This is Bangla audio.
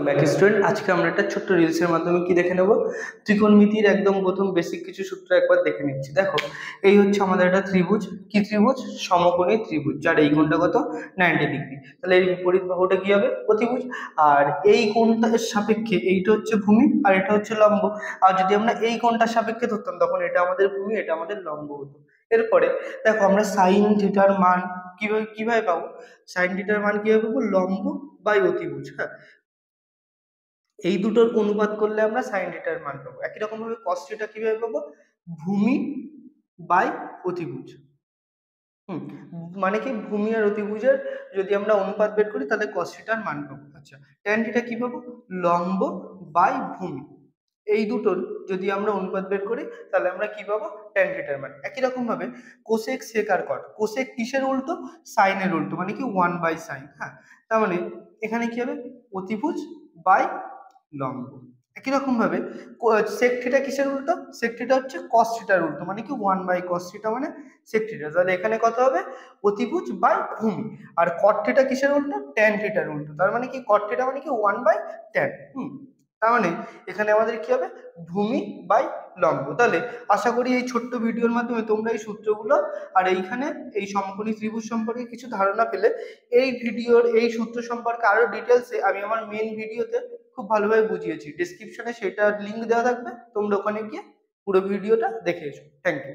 Back student. আজকে আমরা একটা ছোট্ট রিলসের মাধ্যমে কি দেখে নেব, ত্রিকোণমিতির একদম প্রথম বেসিক কিছু সূত্র একবার দেখে নিচ্ছি। দেখো, এই হচ্ছে আমাদের একটা ত্রিভুজ। কি ত্রিভুজ? সমকোণী ত্রিভুজ, যার এই কোণটা কত, 90 ডিগ্রি। তাহলে এর বিপরীত বাহুটা কি হবে? অতিভুজ। আর এই কোণটার সাপেক্ষে এইটা হচ্ছে ভূমি আর এটা হচ্ছে লম্ব। আর যদি আমরা এই কোণটার সাপেক্ষে ধরতাম তখন এটা আমাদের ভূমি, এটা আমাদের লম্ব হতো। এরপরে দেখো, আমরা সাইন থিটার মান কিভাবে কিভাবে পাবো? সাইন থিটার মান কিভাবে পাবো? লম্ব বাই অতিভুজ। হ্যাঁ, এই দুটোর অনুপাত করলে আমরা সাইন থিটার মান পাবো। একই রকম ভাবে কস থিটা কিভাবে পাবো? ভূমি বাই অতিভুজ। হুম, মানে কি, ভূমি আর অতিভুজের যদি আমরা অনুপাত বের করি তাহলে কস থিটার মান পাবো। আচ্ছা, ট্যান থিটা কি পাবো? লম্ব বাই ভূমি। এই দুটোর যদি আমরা অনুপাত বের করি তাহলে আমরা কি পাবো? ট্যান থিটার মান। একই রকম ভাবে কোসেক সেক আর কট। কোসেক কিসের উল্টো? সাইনের উল্টো, মানে কি 1/sin। হ্যাঁ, তার মানে এখানে কি হবে? অতিভুজ বাই লম্ব। একই রকম ভাবে সেক থিটা কিসের উল্টো? সেক থিটা হচ্ছে কস থিটার উল্টো, মানে কি 1/cos থিটা, মানে সেক থিটা। তাহলে এখানে কত হবে? অতিভুজ বাই ভূমি। আর কট থিটা কিসের উল্টো? ট্যান থিটার উল্টো, তার মানে কি কট থিটা মানে কি 1/tan। তার মানে এখানে আমাদের কি হবে? ভূমি বাই লম্ব। তাহলে আশা করি এই ছোট্ট ভিডিওর মাধ্যমে তোমরা এই সূত্রগুলো আর এইখানে এই সমকোণী ত্রিভুজ সম্পর্কে কিছু ধারণা পেলে। এই ভিডিওর এই সূত্র সম্পর্কে আরো ডিটেলসে আমি আমার মেন ভিডিওতে খুব ভালোভাবে বুঝিয়েছি। ডেসক্রিপশনে সেটার লিঙ্ক দেওয়া থাকবে, তোমরা ওখানে গিয়ে পুরো ভিডিওটা দেখে এসো। Thank you.